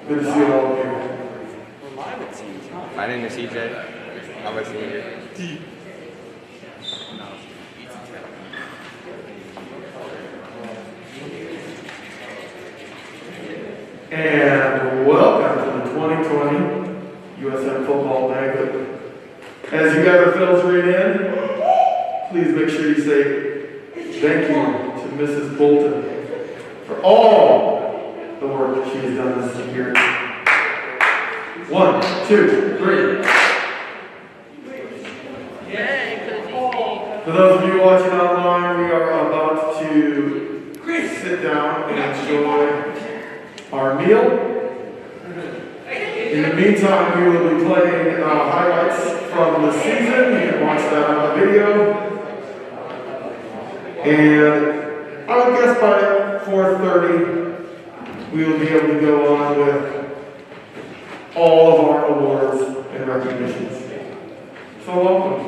Good to see all of you. My name is CJ. I'm a senior. And welcome to the 2020 USM Football Banquet. As you gather filtering in, please make sure you say thank you to Mrs. Bolton for all the work that she has done this year. 1, 2, 3. For those of you watching online, we are about to sit down and enjoy our meal. In the meantime, we will be playing highlights from the season. You can watch that on the video. And I would guess by 4:30, we will be able to go on with all of our awards and recognitions. So welcome.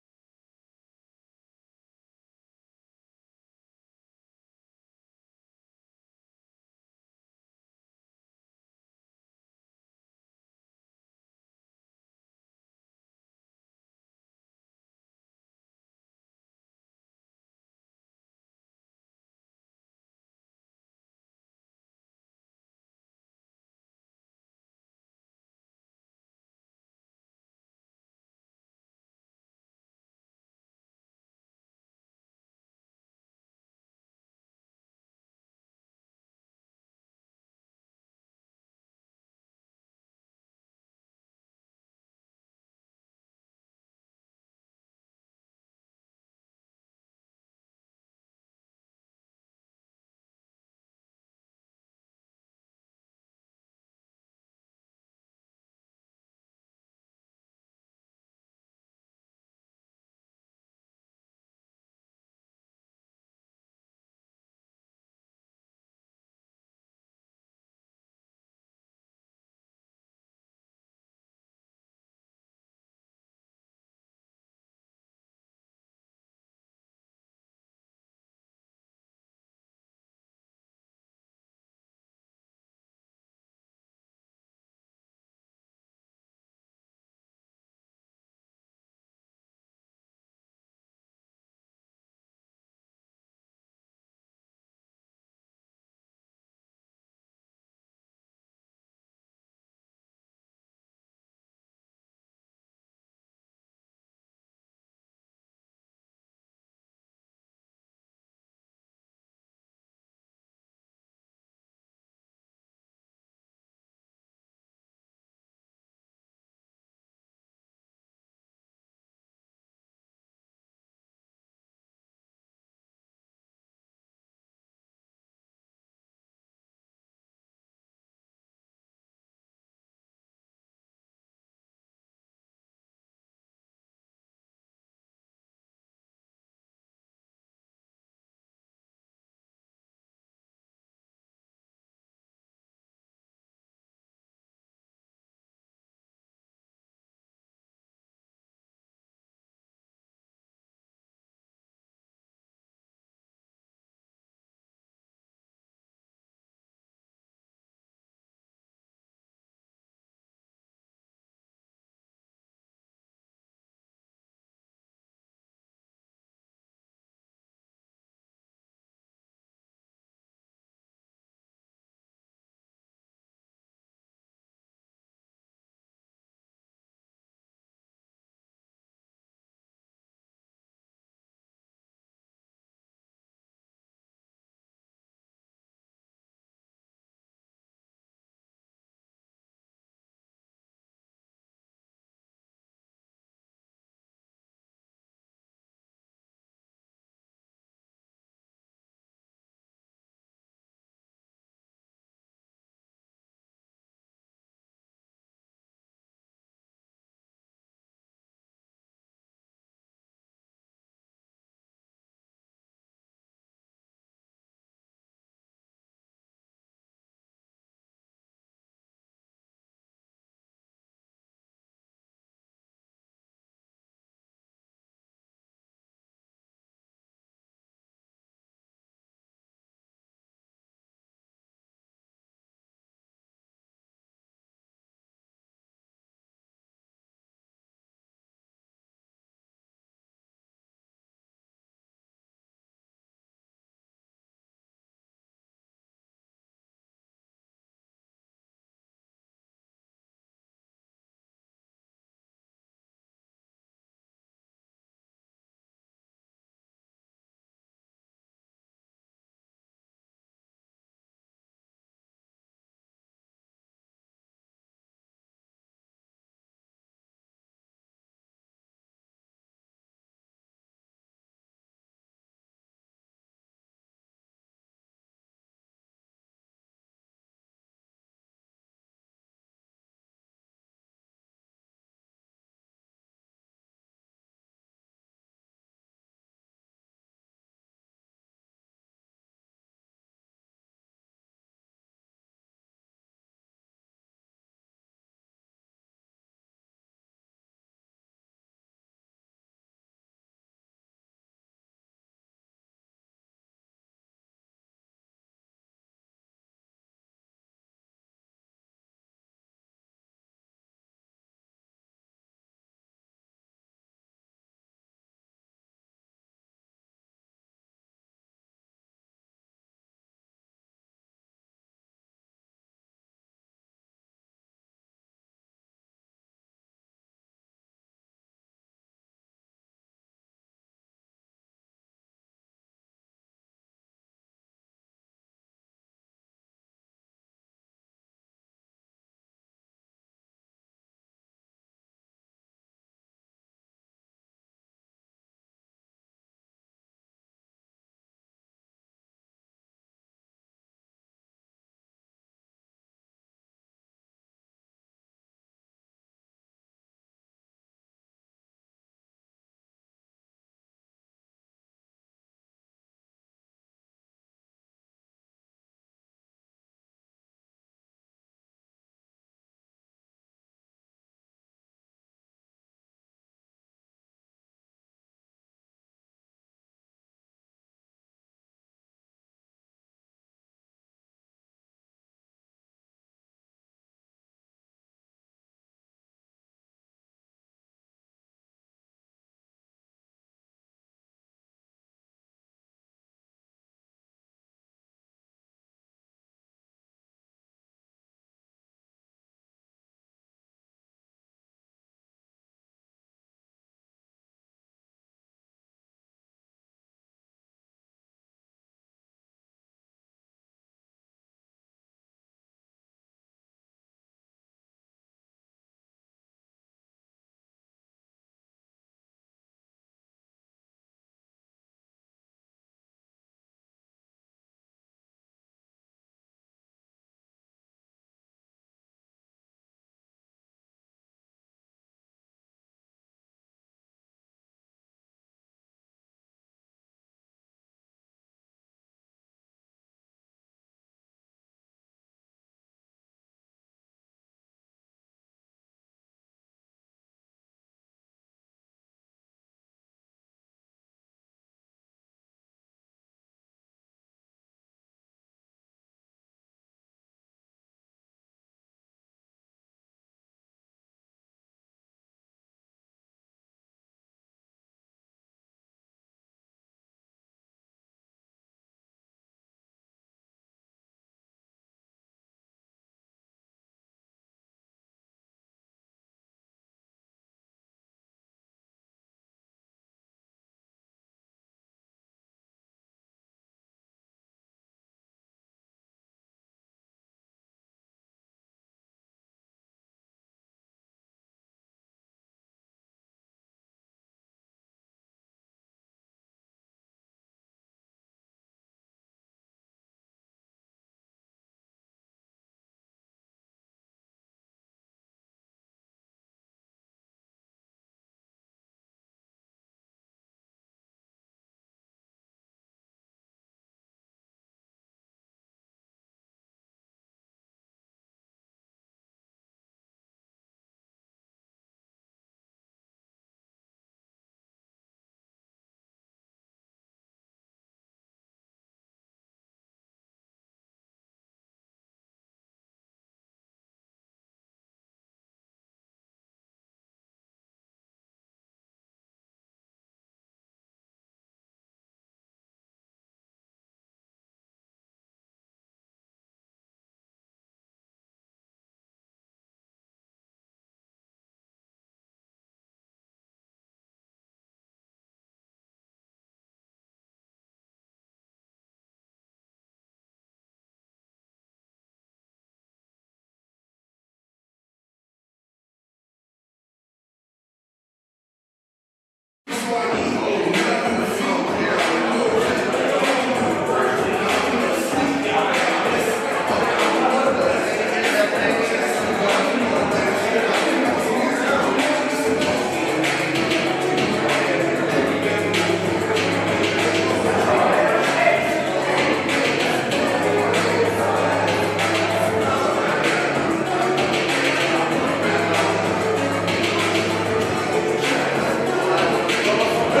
Go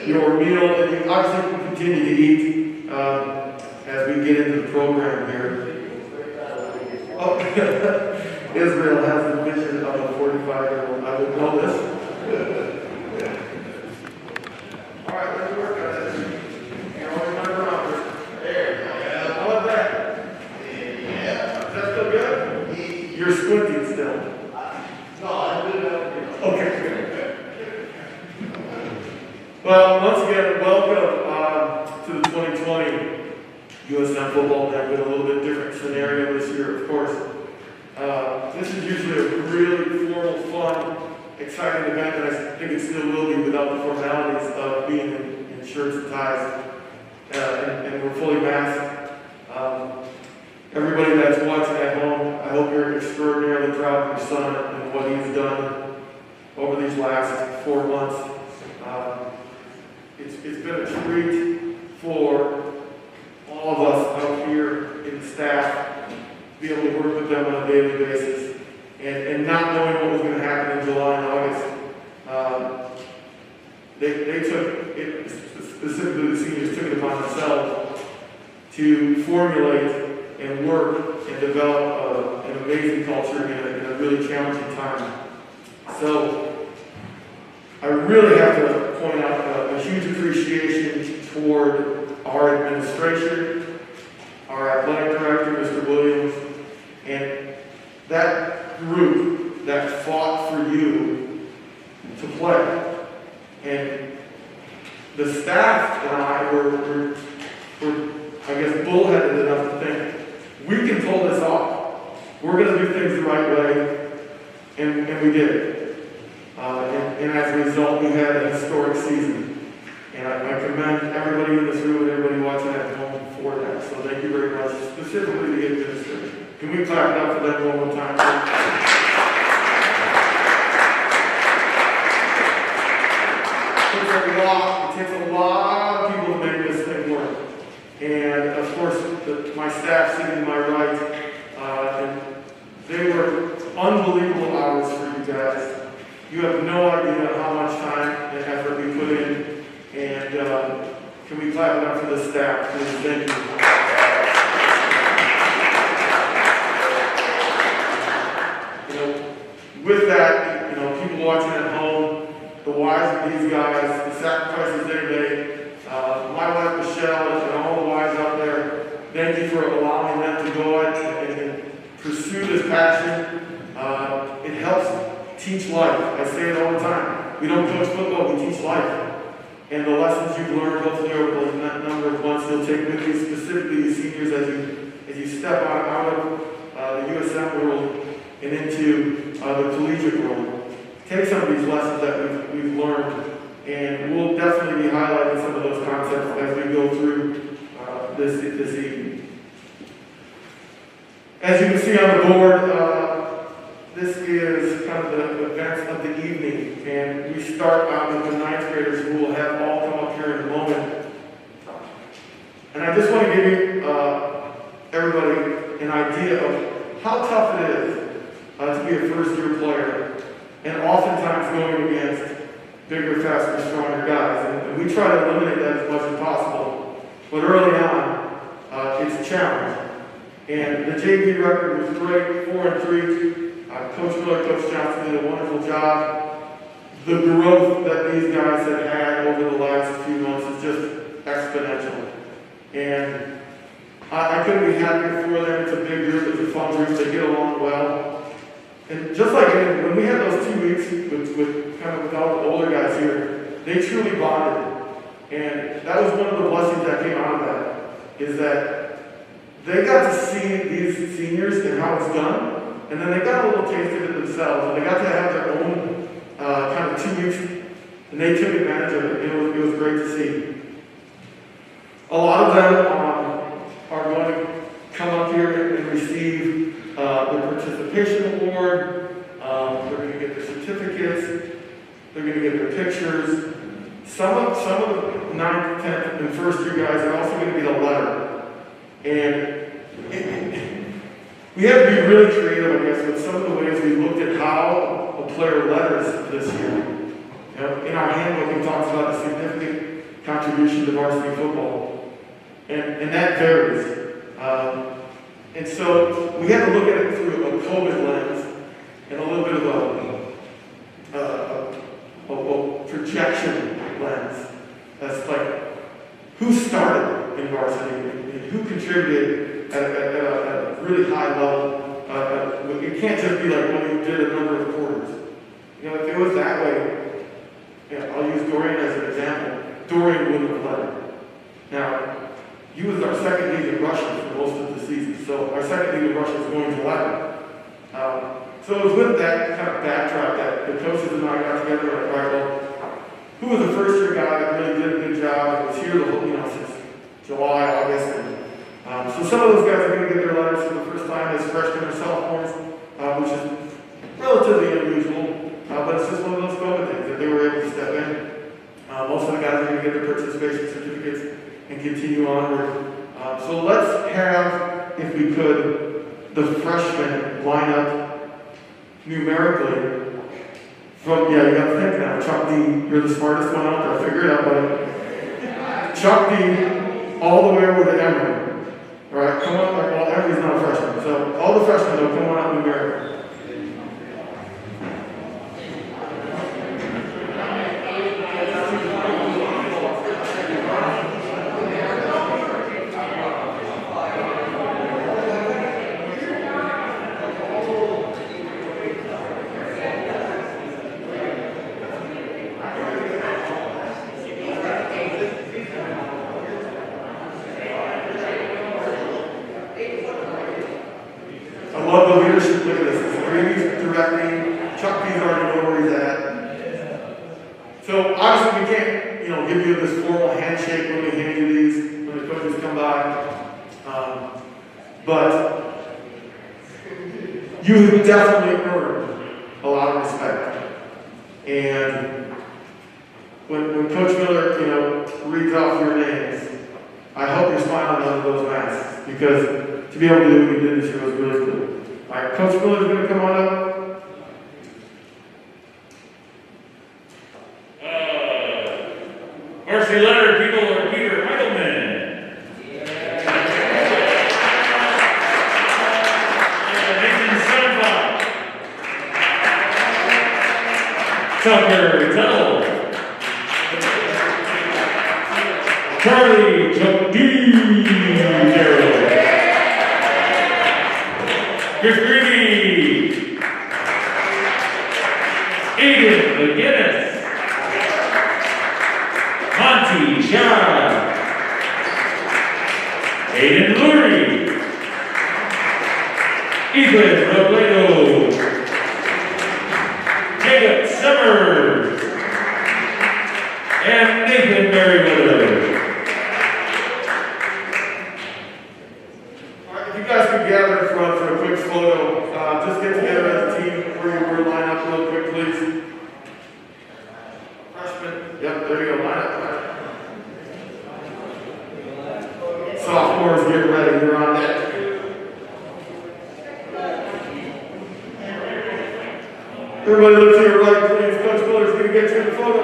your meal, and you obviously can continue to eat as we get into the program here. Oh, Israel has the vision of a 45-year-old. I would know this. All right, let's work on this. You always remember numbers. There. How about that? Yeah. Is that still good? You're squinting still. No, I did that. Okay, good. Well, once again, welcome to the 2020 USM football banquet. A little bit different scenario this year, of course. This is usually a really formal, fun, exciting event, and I think it still will be without the formalities of being in shirts and ties, and we're fully masked. Everybody that's watching at home, I hope you're extraordinarily proud of your son and what he's done over these last 4 months. It's been a treat for all of us out here in the staff to be able to work with them on a daily basis, and not knowing what was going to happen in July and August. They took it, specifically the seniors took it upon themselves to formulate and work and develop an amazing culture in a really challenging time. So I really have to point out a huge appreciation toward our administration, our athletic director, Mr. Williams, and that group that fought for you to play. And the staff and I were I guess, bullheaded enough to think, we can pull this off. We're going to do things the right way, and we did it. And as a result, we had a historic season. And I commend everybody in this room and everybody watching at home for that. So thank you very much, specifically the administration. Can we clap it up for them one more time? It takes a lot of people to make this thing work. And of course, my staff sitting to my right, and they were unbelievable hours for you guys. You have no idea how much time and effort we put in. And can we clap it up for the staff, please? Thank you. With that, people watching at home, the wives of these guys, the sacrifices they made, my wife Michelle and all the wives out there, thank you for allowing them to go out and pursue this passion. It helps teach life. I say it all the time. We don't coach football, we teach life. And the lessons you've learned hopefully over the number of months you'll take with you, specifically the seniors, as you step out of the USM world and into the collegiate world. Take some of these lessons that we've learned, and we'll definitely be highlighting some of those concepts as we go through this evening. As you can see on the board, this is kind of the events of the evening, and we start out with the 9th graders who will have all come up here in a moment. And I just want to give you, everybody, an idea of how tough it is to be a first-year player, and oftentimes going against bigger, faster, stronger guys. And we try to eliminate that as much as possible. But early on, it's a challenge. And the JV record was great, 4-3. Coach Miller, Coach Johnson did a wonderful job. The growth that these guys have had over the last few months is just exponential. And I couldn't be happier for them. It's a big group, it's a fun group, they get along well. And just like when we had those 2 weeks with all the older guys here, they truly bonded. And that was one of the blessings that came out of that, is that they got to see these seniors and how it's done. And then they got a little taste of it themselves, and they got to have their own kind of 2 weeks, and they took advantage of it. It was great to see. A lot of them are going to come up here and receive their participation award. They're going to get their certificates. They're going to get their pictures. Some of the 9th, 10th, and first year guys are also going to get a letter. And we have to be really creative, I guess, with some of the ways we looked at how a player letters this year. In our handbook, it talks about the significant contribution to varsity football. And that varies. And so we had to look at it through a COVID lens and a little bit of a projection lens. That's like who started in varsity and who contributed at a really high level. It can't just be like when you did a number of quarters. You know, if it was that way, I'll use Dorian as an example. Dorian wouldn't have led it. Now, he was our second leading rusher for most of the season, so our second leading rusher is going to lead. So it was with that kind of backdrop that the coaches and I got together and like, all right, well, who was the first year guy that really did a good job and was here the whole, since July, August, and so some of those guys are going to get their letters for the first time as freshmen or sophomores, which is relatively unusual, but it's just one of those COVID things that they were able to step in. Most of the guys are going to get their participation certificates and continue onward. So let's have, if we could, the freshmen line up numerically from, you gotta think now, Chuck D, you're the smartest one out there, figure it out, buddy. Chuck D, all the way over to Emory. All right, come on, well, Emory's not a freshman, so all the freshmen, though, come on out numerically. You definitely earned a lot of respect. And when Coach Miller, reads off your names, I hope you're smiling under those masks because to be able to do what you did this year was really cool. All right, Coach Miller's going to come on up. Varsity letter people are Peter Heidelman. Tucker Tuttle, Charlie Darrow, Chris Greedy, Aiden McGinnis, Monty Shaw, Aiden Lurie, Ethan Robledo, Jacob Summers, and Nathan Merriweather. All right, if you guys could gather in front for a quick photo, just get together as a team where you were, line up real quick, please. Freshman, yep, there you go, line up. Sophomores, get ready, you're on deck. Everybody look to your right, please. Coach Miller's going to get you in the photo.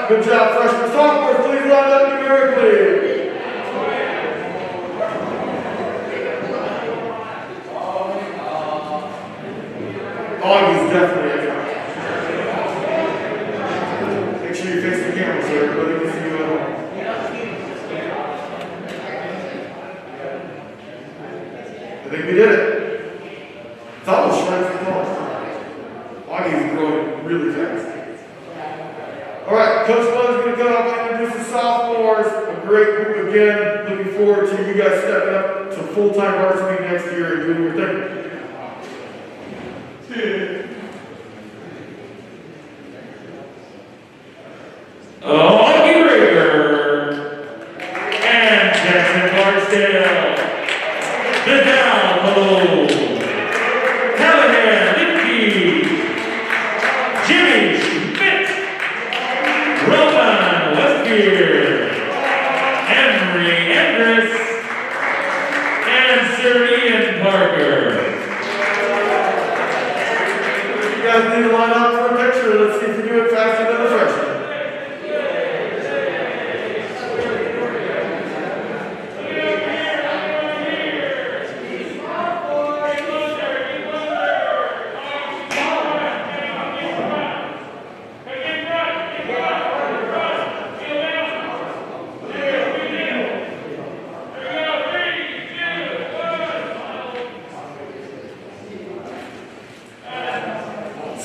Good job, freshmen. Sophomores, please line up numerically. Augie's definitely a guy. Make sure you face the camera so everybody can see you at home. I think we did it. It's almost strength and tall. Augie's growing really fast. All right, Coach Buzz is going to great group again. Looking forward to you guys stepping up to full-time varsity next year and doing your thing. Lucky Breaker and Jackson Barksdale. The down low. Callahan Linkey. Jimmy Schmidt. Roman Westgear. Henry Andrus. And Sir Ian Parker. You guys need to line up for a picture. Let's see if you do it faster than the freshman.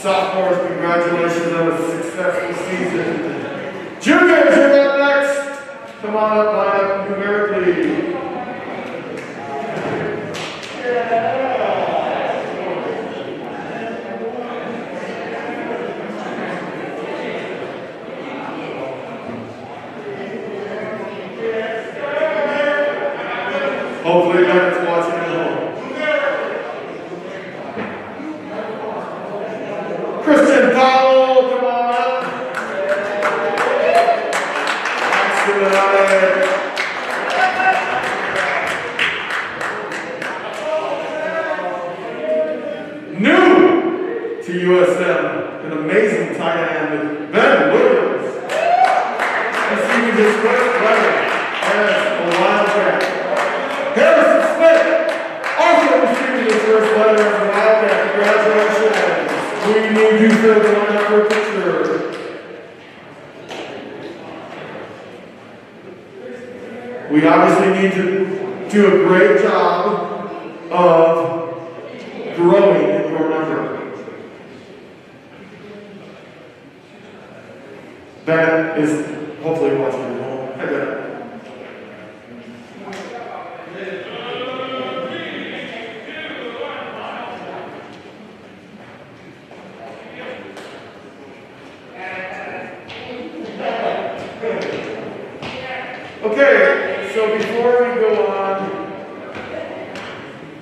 Sophomores, congratulations on a successful season. Juniors, you're up next. Come on up, line up numerically. Hopefully, Bennett's watching at home. Christian Powell, come on up. Thanks to the new to USM, an amazing tight end with Ben Williams. Receiving his first letter as a Wildcat. Harrison Smith also receiving his first letter as a Wildcat. Congratulations. We need you to line up for a picture. We obviously need to do a great job of growing in your number. Bennett is hopefully watching at home. Hi, Bennett. Okay, so before we go on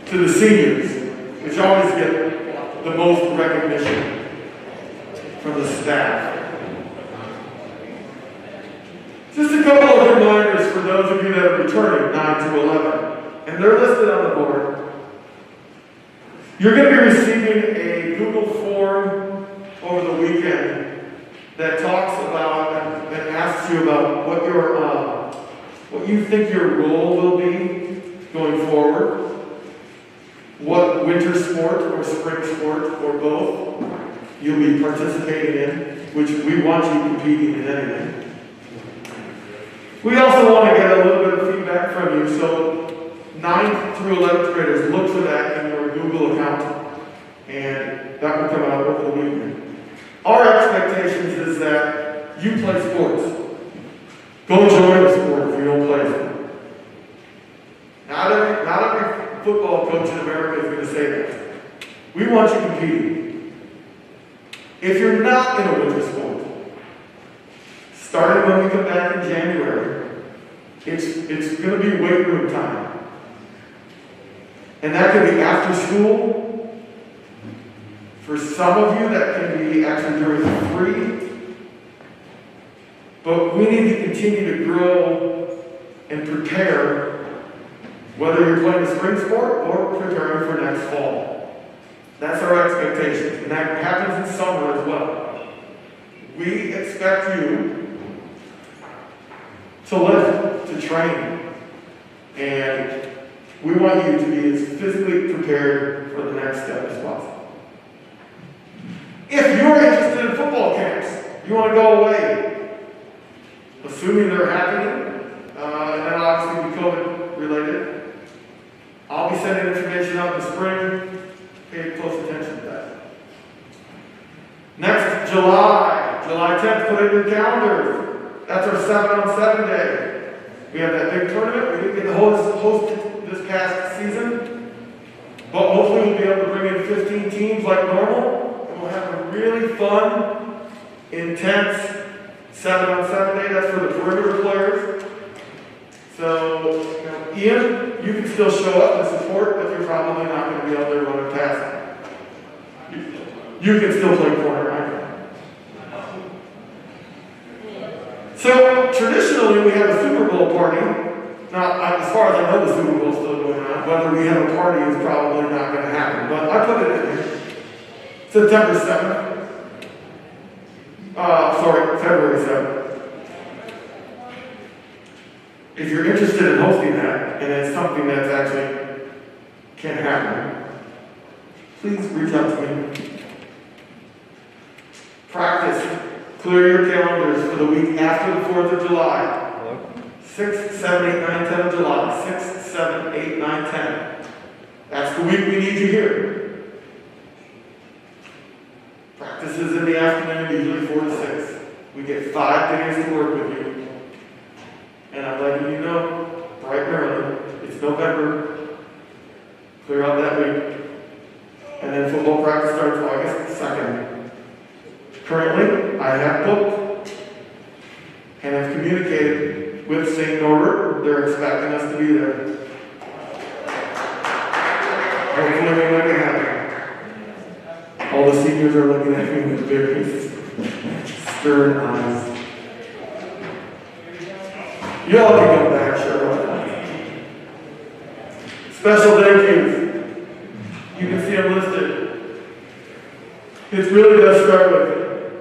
to the seniors, which always get the most recognition from the staff, just a couple of reminders for those of you that are returning 9 to 11, and they're listed on the board. You're going to be receiving a Google form over the weekend that talks about and asks you about what you think your role will be going forward, what winter sport or spring sport or both you'll be participating in, which we want you competing in anything. We also want to get a little bit of feedback from you, so 9th through 11th graders, look for that in your Google account, and that will come out over the weekend. Our expectations is that you play sports. Go join the sport if you don't play it. Not every football coach in America is going to say that. We want you competing. If you're not in a winter sport, starting when we come back in January, it's going to be weight room time. And that could be after school. For some of you, that can be actually during the free. But we need to continue to grow and prepare, whether you're playing a spring sport or preparing for next fall. That's our expectation, and that happens in summer as well. We expect you to lift, to train, and we want you to be as physically prepared for the next step as possible. If you're interested in football camps, you want to go away, assuming they're happening, and then obviously be COVID related, I'll be sending information out in the spring. Pay close attention to that. Next, July 10th, put it in your calendar. That's our 7-on-7 day. We had that big tournament. We didn't get to host it this past season, but hopefully we'll be able to bring in 15 teams like normal, and we'll have a really fun, intense 7-on-7 day. That's for the perimeter players. So, Ian, you can still show up and support, but you're probably not going to be able to run a pass. You can still play corner, right? So, traditionally, we have a Super Bowl party. Now, as far as I know, the Super Bowl is still going on. Whether we have a party is probably not going to happen, but I put it in here. September 7th. February 7th. If you're interested in hosting that, and it's something that's actually can happen, please reach out to me. Practice. Clear your calendars for the week after the 4th of July. 6, 7, 8, 9, 10 of July. 6, 7, 8, 9, 10. That's the week we need you here. Practices in the afternoon, usually 4 to 6. We get 5 days to work with you. And I'm letting you know, bright and early, it's November. Clear out that week. And then football practice starts August 2nd. Currently, I have booked and have communicated with St. Norbert. They're expecting us to be there. Hopefully we make it happen. All the seniors are looking at me with very stern eyes. You all can go back, sure. Special thank yous. You can see them listed. It really does start with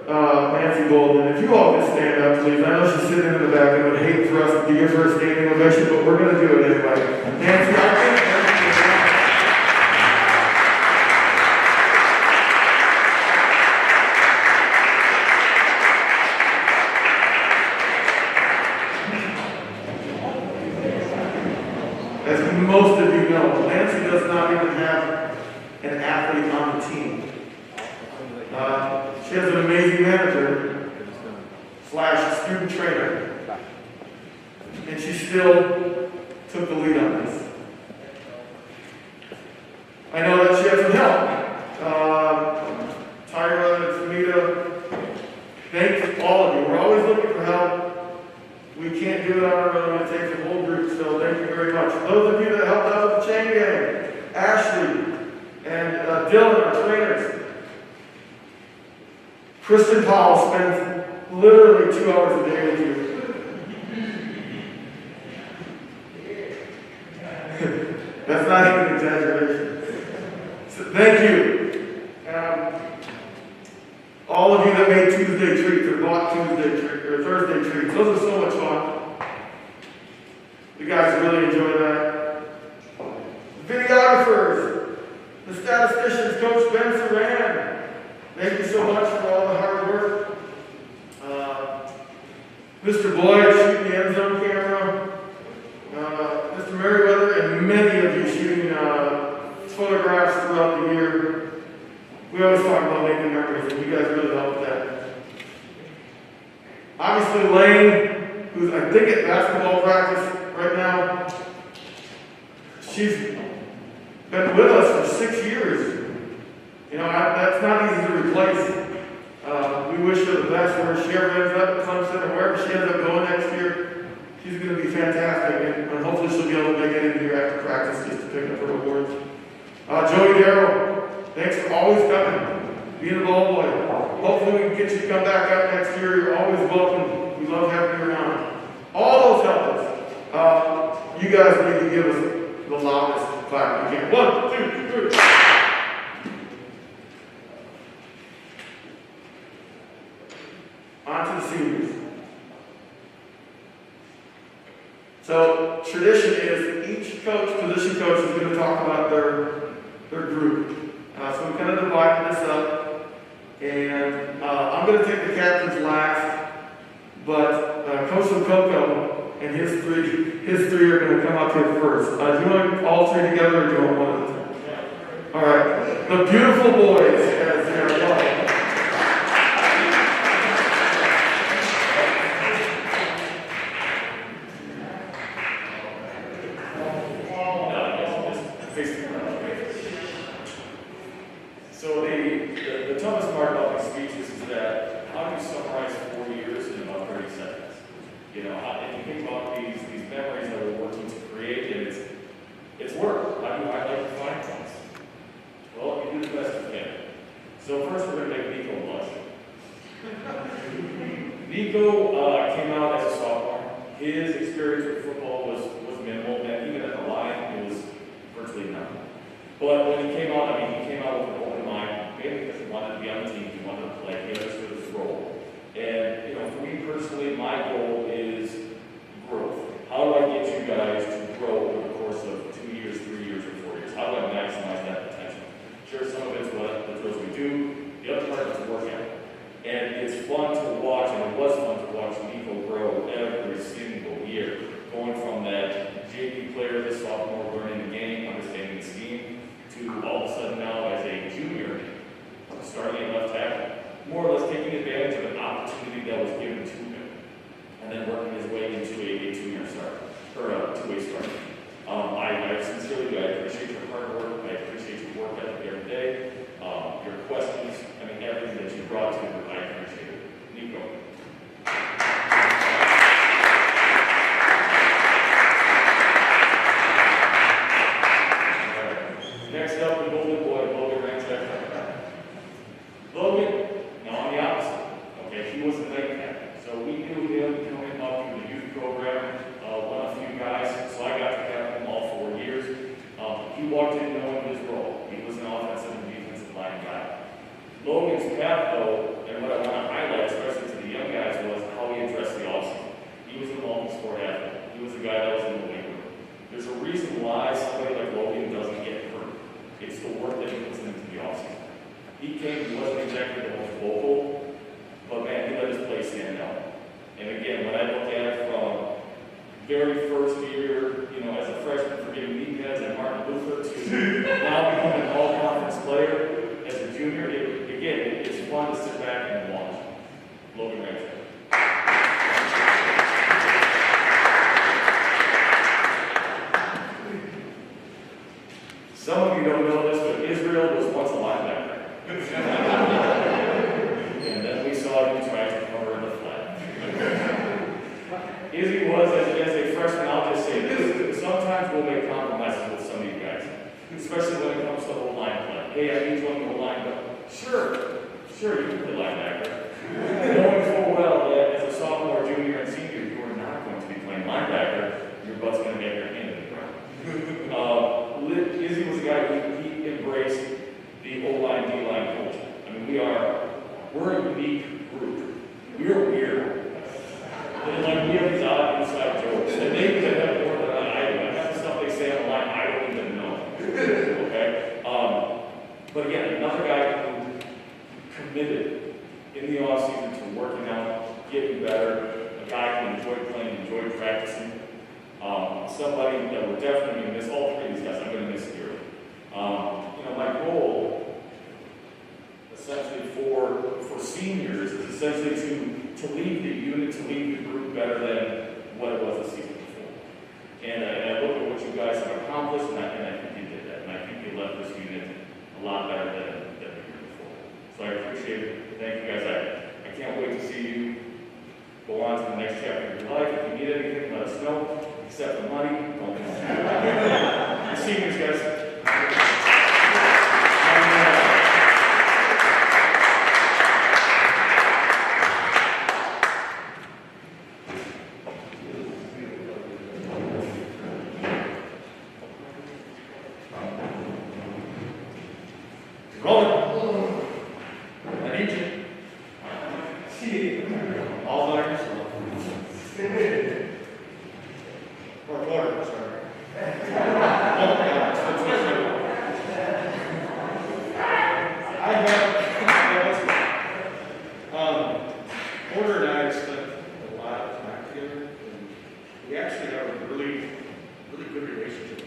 Nancy Golden. If you all can stand up, please. I know she's sitting in the back and would hate for us to give her a standing ovation, but we're going to do it anyway. Nancy, I think. As most of you know, Nancy does not even have an athlete on the team. She has an amazing manager / student trainer, and she still took the lead on this. I know that she has some help. Tyra and Samita, thanks all of you. We're always looking for help. We can't do it on our own. It takes a whole group, so thank you very much. Those of you that helped out with the chain gang, Ashley and Dylan, our trainers. Kristen Powell spends literally 2 hours a day with you. That's not even an exaggeration. So thank you. All of you that made Tuesday treats or bought Tuesday treats or Thursday treats, those are so much fun. You guys really enjoy that. Videographers, the statisticians, Coach Ben Saran. Thank you so much for all the hard work. Mr. Boyd shooting the end zone camera. Mr. Merriweather and many of you shooting photographs throughout the year. We always talk about making memories, and you guys really help with that. Obviously, Lane, who's I think at basketball practice right now, she's been with us for 6 years. You know, that's not easy to replace. We wish her the best where she ever ends up at Clemson or wherever she ends up going next year. She's going to be fantastic, and hopefully she'll be able to make it in here after practice just to pick up her awards. Joey Darrow, thanks for always coming, being a ball boy. Hopefully we can get you to come back out next year. You're always welcome. We love having you around. All those help us. You guys need to give us the loudest clap you can. 1, 2, 3. On to the seniors. So tradition is each coach, position coach, is going to talk about their group. So we kind of divided this up, and I'm going to take the captains last, but Coach Coco and his three are going to come up here first. Do you want all three together, or do you want one at a time? All right. The beautiful boys, as they are called. think about these memories that we're working to create, and it's work. How do I like to find things? Well, you do the best you can. So first we're going to make Nico blush. Nico came out as a sophomore. His experience with football was minimal, and even at the line, it was virtually none. But when he came out, he came out with an open mind, mainly because he wanted to be on the team, he wanted to play, he understood his role. And, for me personally, my goal is growth. How do I get you guys to grow over the course of 2 years, 3 years, or 4 years? How do I maximize that potential? Sure, some of it's what the drills we do, the other part is work out. And it's fun to watch, and it was fun to watch Nico grow every single year. Going from that JV player this sophomore, learning the game, understanding the scheme, to all of a sudden now as a junior, starting at left tackle, more or less taking advantage of an opportunity that was given to him, and then working his way into a two-year start, or a two-way start. I sincerely I appreciate your hard work, I appreciate your work ethic every day, your questions, everything that you brought to it, I appreciate it. Nico. Next up, the golden boy, Logan Ranchek. Logan, now on the opposite. Okay, he was a night captain. So we knew him coming up through the youth program, won a few guys, so I got to captain him all 4 years. He walked in knowing his role. He was an offensive and defensive line guy. Logan's path, though, and what I want to highlight, especially to the young guys, was how he addressed the offseason. He was a multi-sport athlete. He was a guy that was in the weight room. There's a reason why somebody like Logan doesn't get hurt. It's the work that he puts into the offseason. He wasn't exactly the most vocal, but man, he let his play stand out. And again, when I look at it from very first year, as a freshman for getting knee pads and Martin Luther to now becoming an all-conference player as a junior, it's fun to sit back and watch. Logan Ranchek. Some of you don't know this, but Israel was once a linebacker. And then we saw him try to cover in the flat. Izzy was, as a freshman, I'll just say this, sometimes we'll make compromises with some of you guys, especially when it comes to whole line play. Hey, I need you on the whole line, but sure, you can play linebacker. Knowing full well that as a sophomore, junior, and senior, you are not going to be playing linebacker, your butt's going to get your hand in the ground. Izzy was a guy he embraced the O-line, D-line culture. We're a unique group. We're weird. And we have these odd inside jokes. And maybe they have more than I do. I have the stuff they say on the line I don't even know. Okay? But again, another guy who committed in the offseason to working out, getting better, a guy who enjoyed playing, enjoyed practicing. Somebody that we're definitely going to miss, all three of these guys, I'm going to miss here. My goal, essentially for seniors, is essentially to leave the unit, to leave the group better than what it was the season before. And I look at what you guys have accomplished, and I think you did that. And I think you left this unit a lot better than the year before. So I appreciate it. Thank you guys. I can't wait to see you go on to the next chapter of your life. If you need anything, let us know. Except for money, don't be the seniors, guys. Rolling. I need you. All by yourself. Or sorry. Porter and I spent a lot of time together, and we actually have a really good relationship.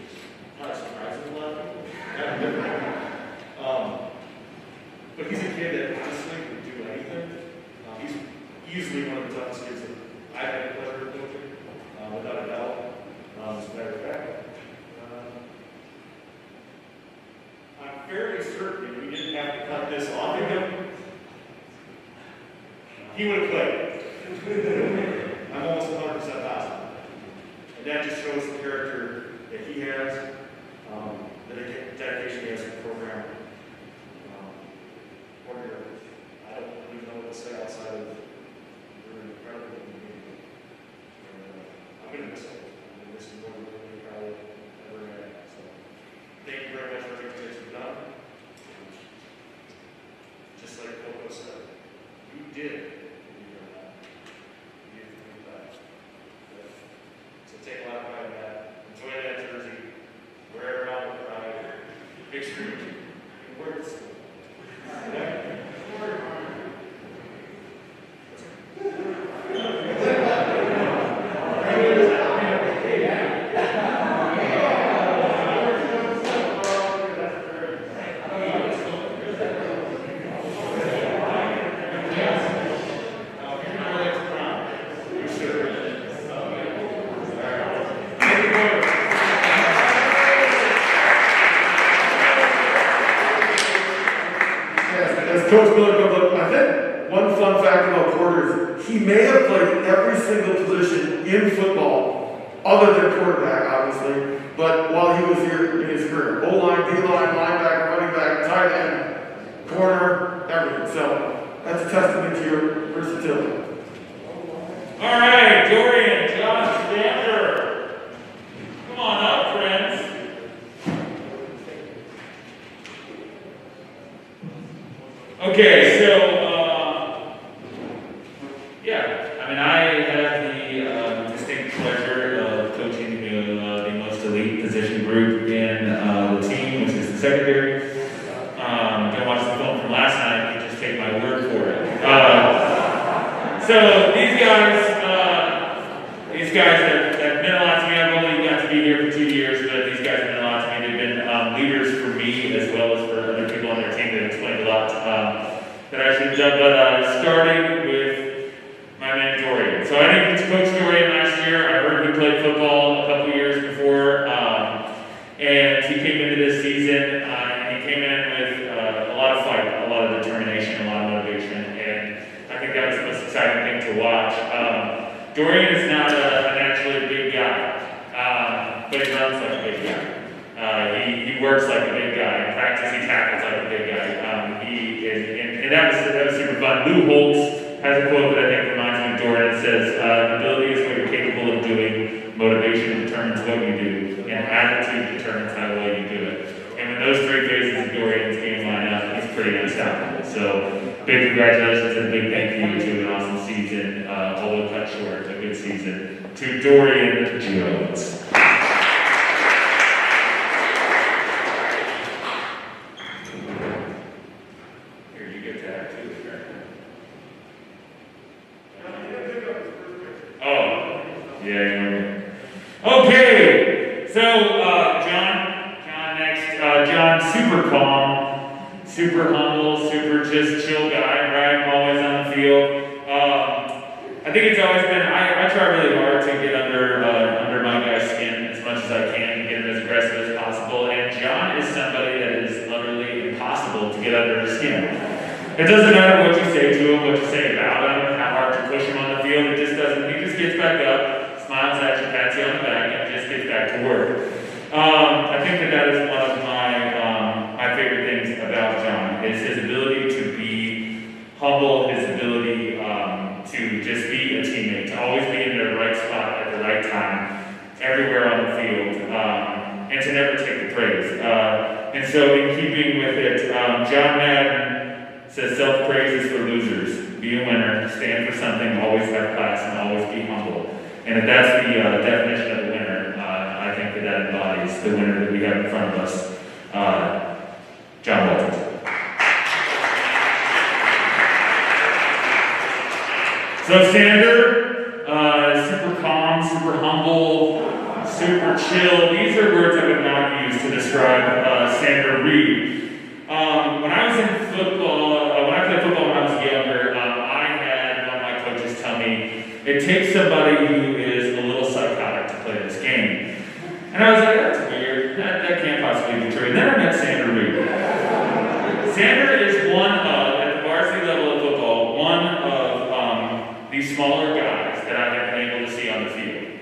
Not surprising a lot of people. Kind of different. But he's a kid that honestly would do anything. He's easily one of the toughest kids that I've had the pleasure of coaching, without a doubt. As a matter of fact, I'm fairly certain if we didn't have to cut this off of him, he would have played. I'm almost 100% positive. And that just shows the character that he has, the dedication he has to the program. I don't even know what to say outside of we're incredible. I'm going to miss it. I'm going to miss him more than we probably ever had. So thank you very much for everything that you've done. Just like Coco said, you did. So take a lot of pride in that. Enjoy that jersey. Wear it around with pride. Big screen. Wear it to school. Coach Miller comes up, I think one fun fact about Porter is he may have played every single position in football, other than quarterback, obviously, but while he was here in his career. O-line, D-line, linebacker, running back, tight end, corner, everything. So that's a testament to your versatility. All right, Dorian, John, Stander. Come on up, friends. Okay, so, I have the distinct pleasure of coaching the most elite position group in the team, which is the secondary. Don't watch the film from last night, you just take my word for it. So these guys have meant a lot to me. I've only got to be here for 2 years, but these guys have meant a lot to me. They've been leaders for me as well as for other people on their team that explained a lot that I should have done. But starting with my man Dorian. So I didn't get to coach Dorian last year. I heard he played football a couple years before, and he came into this season and he came in with a lot of fight, a lot of determination, a lot of motivation, and I think that was the most exciting thing to watch. Dorian is not a naturally big guy, but he runs like a big guy. He works like a big guy. In practice, he tackles like a big guy. And that was super fun. Lou Holtz has a quote that I think reminds me of Dorian. It says, "Ability is what you're capable of doing. Motivation determines what you do, and attitude determines how well you do it." And when those three phases of Dorian's game line up, he's pretty unstoppable. So big congratulations and a big thank you to an awesome season, although cut short, a good season, to Dorian Jones. Here, you get that too. Oh, yeah. Okay, so John next. John, super calm, super humble, super just chill guy, right? Always on the field. I think it's always been, I try really hard to get under my guy's skin as much as I can and get him as aggressive as possible. And John is somebody that is utterly impossible to get under his skin. It doesn't matter what you say to him, what you say about him, how hard you push him on the field. It just doesn't. He just gets back up, smiles at you, pats you on the back, and just gets back to work. I think that is one of my favorite things about John is his ability to be humble, his ability to just be a teammate, to always be in the right spot at the right time, everywhere on the field, and to never take the praise. And so, in keeping with it, John Madden says self-praise is for losers. Be a winner, stand for something, always have class, and always be humble. And if that's the definition of a winner, I think that embodies the winner that we have in front of us, John Walters. So Sander, super calm, super humble, super chill. These are words I would not use to describe Sander Reed. When I was in football, when I played football when I was younger, I had one of my coaches tell me, it takes somebody who is a little psychotic to play this game. And I was like, that's weird. That can't possibly be true. And then I met Sander Reed. Sander is one of, at the varsity level of football, one of these smaller guys that I have been able to see on the field.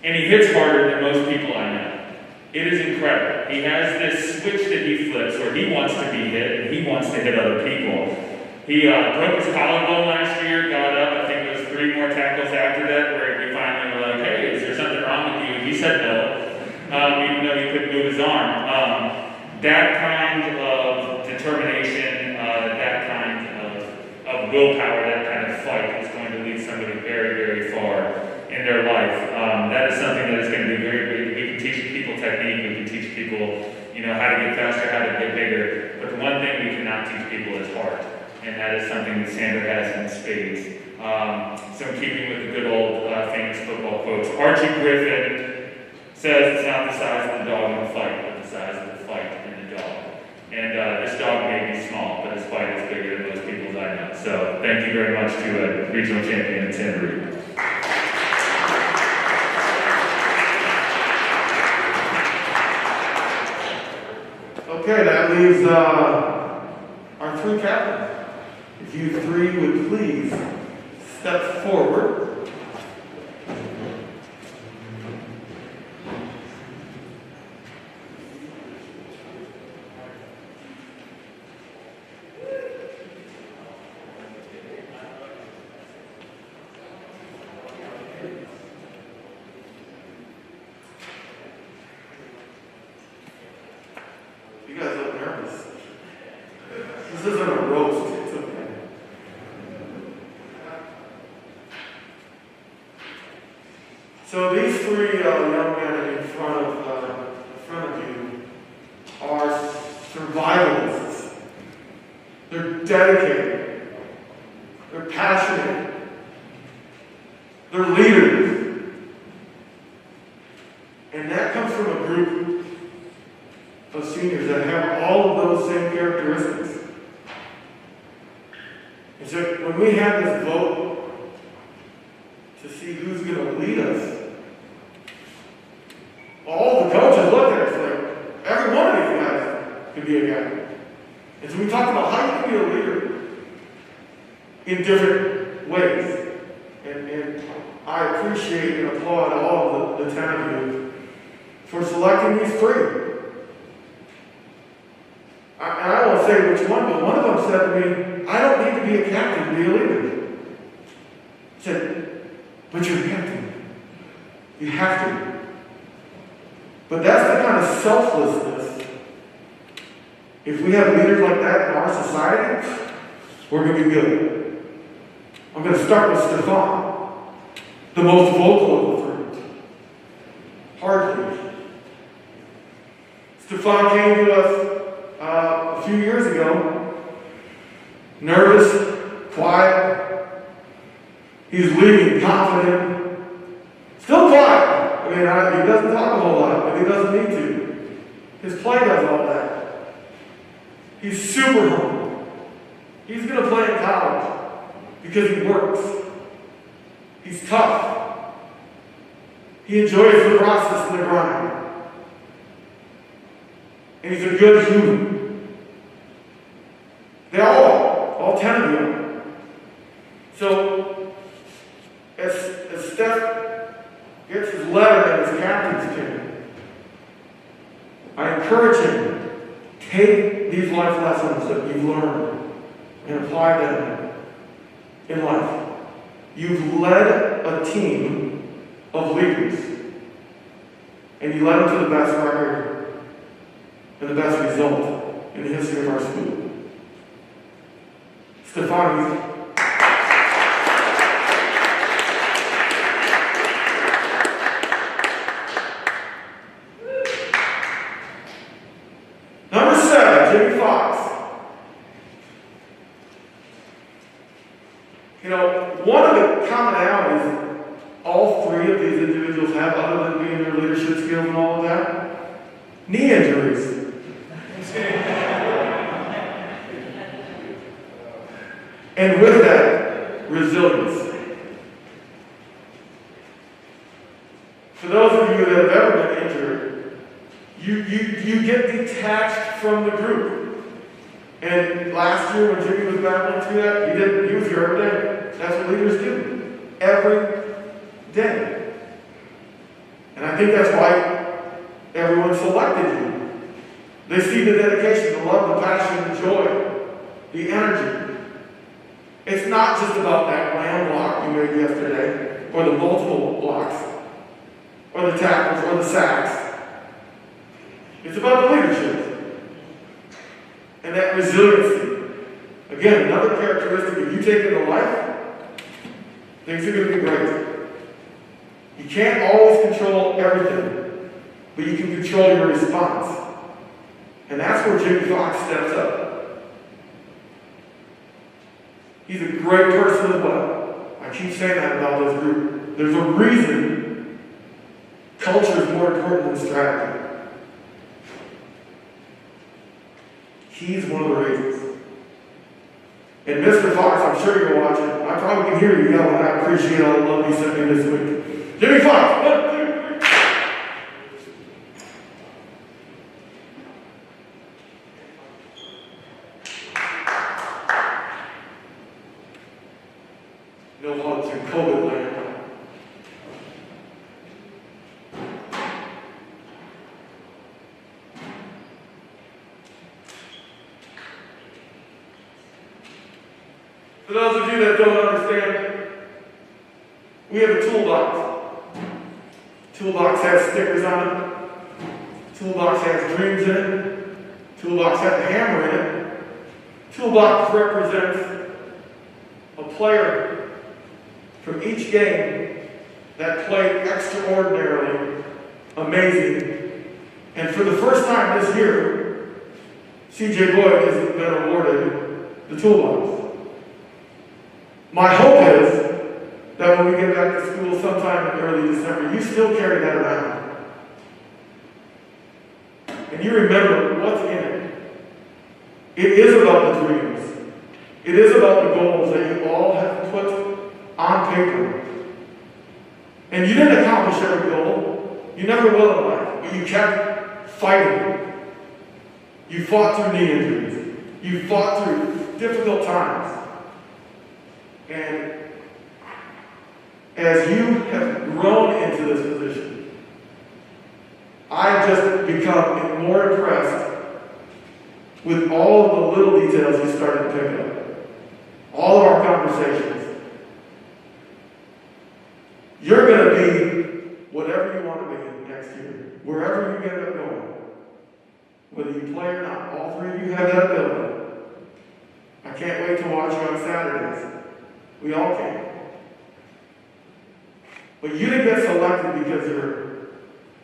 And he hits harder than most people I know. It is incredible. He has this switch that he flips where he wants to be hit and he wants to hit other people. He broke his collarbone last year, got up, I think it was 3 more tackles after that, where we finally were like, hey, is there something wrong with you? He said no, even though he couldn't move his arm. That kind of determination, that kind of willpower, that kind of fight is going to lead somebody very, very far in their life. That is something that is going to be very big. We can teach people technique, we can teach people, how to get faster, how to get bigger. But the one thing we cannot teach people is heart. And that is something that Sandra has in spades. So in keeping with the good old famous football quotes, Archie Griffin says it's not the size of the dog in the fight, but the size of the fight in the dog. And this dog may be small, but his fight is bigger than most people's I know. So thank you very much to regional champion Sandra. Okay, that leaves our 3 captains. If you 3 would please step forward. You guys look nervous. This isn't a roast. It's okay. So these 3 young men in front of you are survivalists. They're dedicated. They're passionate. They're leaders. And that comes from a group of seniors that have all of those same characteristics. And so when we have this vote to see who's going to lead us, all the coaches look at us like, every one of these guys could be a guy. And so we talked about how you can be a leader in different ways. And I appreciate and applaud all of the 10 of you for selecting these 3. And I won't say which one, but one of them said to me, I don't need to be a captain to be a leader. I said, but you're a captain. You have to. But that's the kind of selflessness. If we have leaders like that in our society, we're going to be good. I'm going to start with Stefan, the most vocal of the 3. Hardly. Stefan came to us a few years ago, nervous, quiet. He's leading, confident, still quiet. I mean, he doesn't talk a whole lot, but he doesn't need to. His play does all that. He's super humble. He's going to play in college because he works. He's tough. He enjoys the process and the grind. And he's a good human. They all 10 of you. So, as Steph gets his letter and his captain's pin, I encourage him, take these life lessons that you've learned and apply them in life. You've led a team of leaders, and you led them to the best record and the best result in the history of our school. Stefan, number 7, Jimmy Fox. One of the commonalities all 3 of these individuals have, other than being their leadership skills and all of that, knee injuries. And with that, resilience. For those of you that have ever been injured, you get detached from the group. And last year when Jimmy was battling through that, he was here every day. That's what leaders do. Every day. And I think that's why everyone selected you. They see the dedication, the love, the passion, the joy, the energy. It's not just about that land block you made yesterday, or the multiple blocks, or the tackles, or the sacks. It's about the leadership and that resiliency. Again, another characteristic, if you take into life, things are going to be great. You can't always control everything, but you can control your response. And that's where Jimmy Fox steps up. He's a great person as well. I keep saying that about this group. There's a reason culture is more important than strategy. He's one of the reasons. And Mr. Fox, I'm sure you're watching. I probably can hear you yelling. I appreciate all the love you sent me this week. Jimmy Fox, 1, 2, 3. No hugs in COVID land. For those of you that don't understand, we have a toolbox. Toolbox has stickers on it. Toolbox has dreams in it. Toolbox has a hammer in it. Toolbox represents a player from each game that played extraordinarily amazing. And for the first time this year, C.J. Boyd has been awarded the toolbox. My hope is that when we get back to school sometime in early December, you still carry that around. And you remember what's in it. It is about the dreams. It is about the goals that you all have put on paper. And you didn't accomplish every goal. You never will in life. But you kept fighting. You fought through knee injuries. You fought through difficult times. And as you have grown into this position, I've just become more impressed with all of the little details you started to pick up. All of our conversations. You're going to be whatever you want to be next year, wherever you end up going. Whether you play or not, all three of you have that ability. I can't wait to watch you on Saturdays. We all can. But you didn't get selected because you're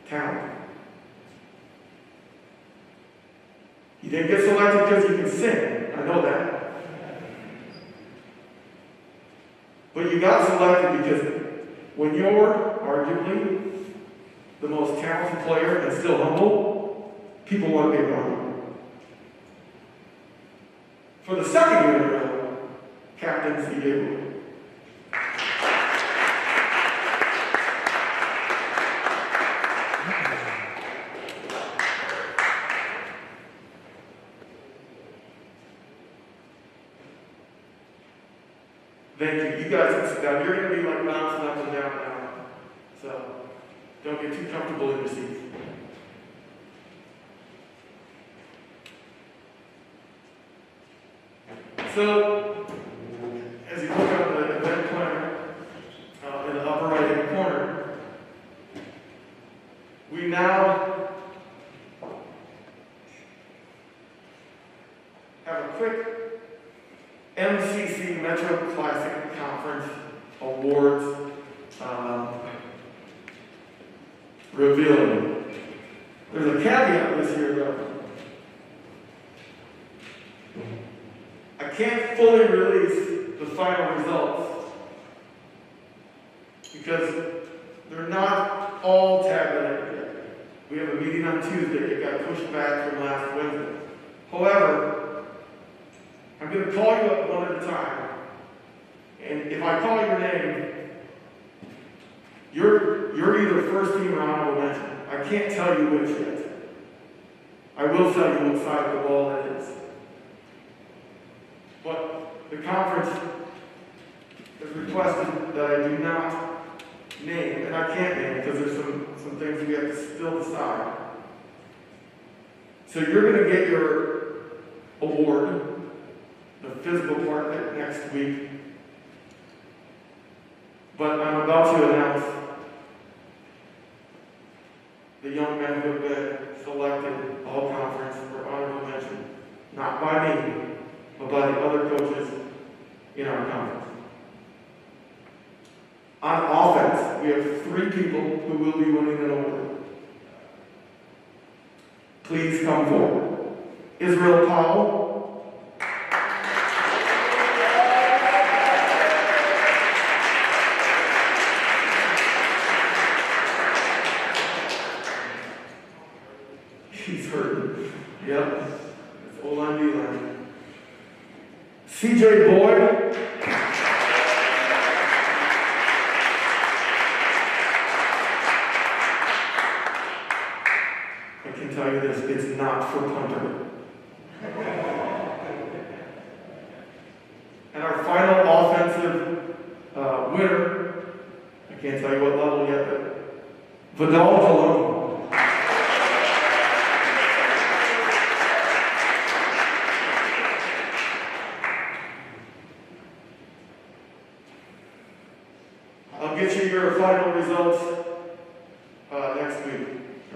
talented. You didn't get selected because you can sing. I know that. But you got selected because when you're arguably the most talented player and still humble, people want to be around you. For the second year in a row, Captain C.J. Thank you. You guys can sit down. You're going to be like bouncing up and down now. So don't get too comfortable in your seats. So, as you look on the event planner in the upper right-hand corner, we now have a quick MCC Metro Classic Conference Awards revealing. There's a caveat this year, though. I can't fully release the final results because they're not all tabulated yet. We have a meeting on Tuesday. It got pushed back from last Wednesday. However, I'm going to call you up one at a time. And if I call your name, you're either first team or honorable mention. I can't tell you which yet. I will tell you what side of the ball that is. But the conference has requested that I do not name, and I can't name because there's some things we have to still decide. So you're going to get your award, the physical part of it, next week. But I'm about to announce the young men who have been selected all conference for honorable mention, not by me, but by the other coaches in our conference. On offense, we have 3 people who will be winning an award. Please come forward. Israel Powell. He's hurting. Yep. It's O-line, D-line. CJ Boyd. I can tell you this, it's not for punter. And our final offensive winner, I can't tell you what level yet, but Vidal Colon. I'll get you your final results next week.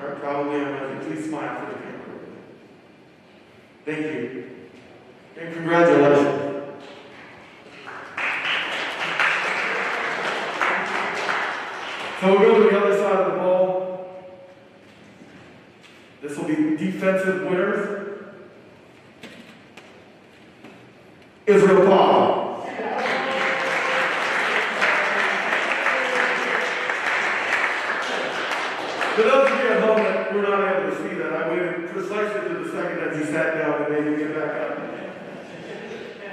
All right, probably on Wednesday. Please smile for the camera. Thank you. And congratulations. So we'll go to the other side of the ball. This will be defensive winners. Israel Powell. For those of you at home that were not able to see that, I waited precisely to the second as he sat down and made him get back up.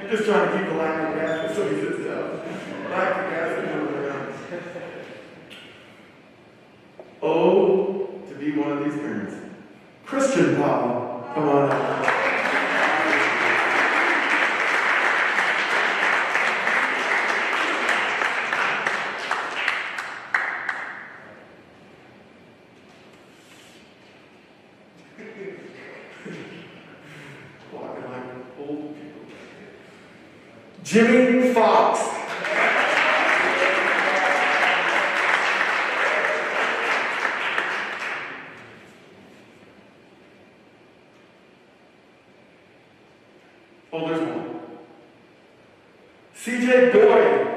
I'm just trying to keep the lactic acid so he sits down. Lactic acid moving around. Oh, to be one of these parents. Christian Powell, come on up. Walking like old people. Jimmy Fox. Oh, there's one. CJ Boyd.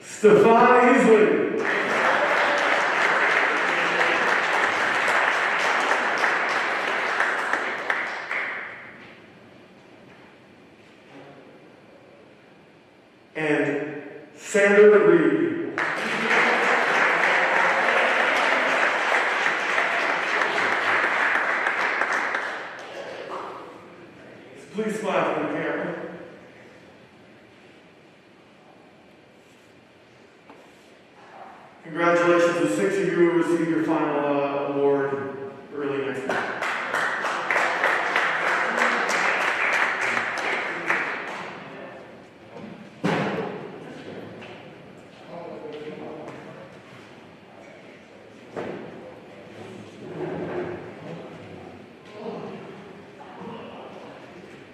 Stefan Easley. And Sandra Reed. Please smile for the camera. Congratulations to 6 of you who receive your final award early next week.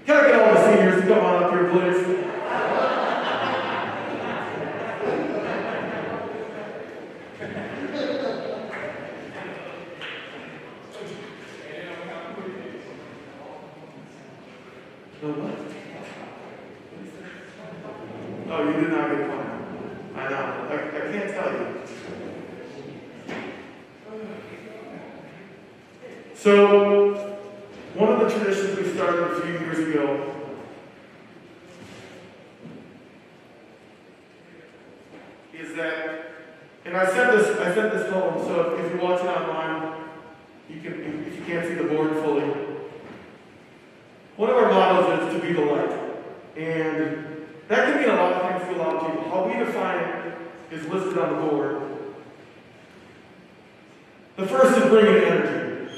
Can I get all the seniors to come on up here, please? No what? Oh, you did not get one. I know. I can't tell you. So, one of the traditions we started a few years ago is that, and I sent this home, so if you're watching online, you can, if you can't see the board fully. One of our mottos is to be the light. And that can mean a lot of things to a lot of people. How we define it is listed on the board. The first is bringing energy.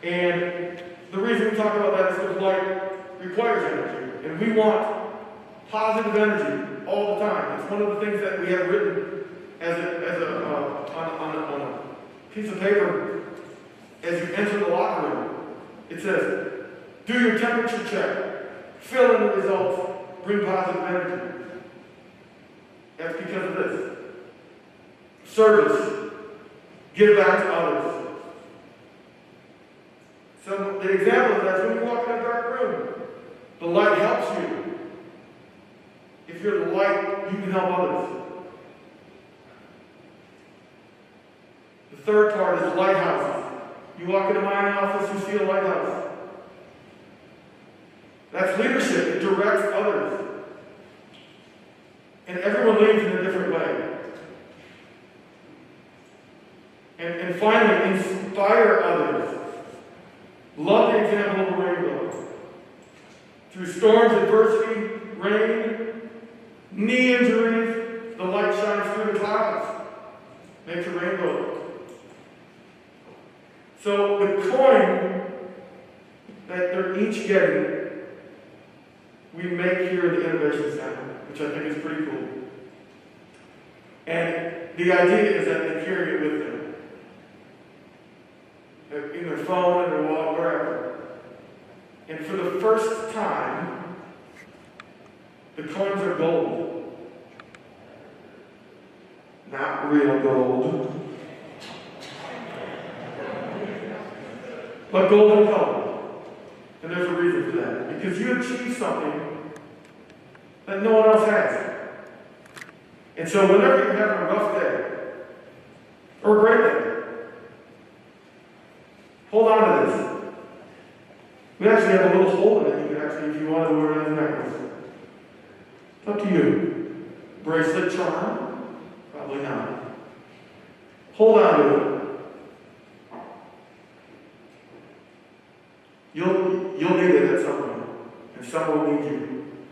And the reason we talk about that is because light requires energy. And we want positive energy all the time. It's one of the things that we have written on a piece of paper as you enter the locker room. It says, do your temperature check, fill in the results, bring positive energy. That's because of this. Service, give back to others. So the example of that is when you walk in a dark room, the light helps you. If you're the light, you can help others. The third part is lighthouses. You walk into my office, you see a lighthouse. That's leadership. It directs others. And everyone leads in a different way. And finally, inspire others. Love the example of the rainbow. Through storms, adversity, rain, knee injuries, the light shines through the clouds. Makes a rainbow. So the coin that they're each getting, we make here at the Innovation Center, which I think is pretty cool. And the idea is that they carry it with them. In their phone, in their wallet, wherever. And for the first time, the coins are gold. Not real gold. But golden color. And there's a reason for that. Because you achieved something that no one else has. And so whenever you're having a rough day, or a great day, hold on to this. We actually have a little hole in it. You can actually, if you want to wear it as a necklace. It's up to you. Bracelet charm? Probably not. Hold on to it. You'll need it at some point. And someone will need you.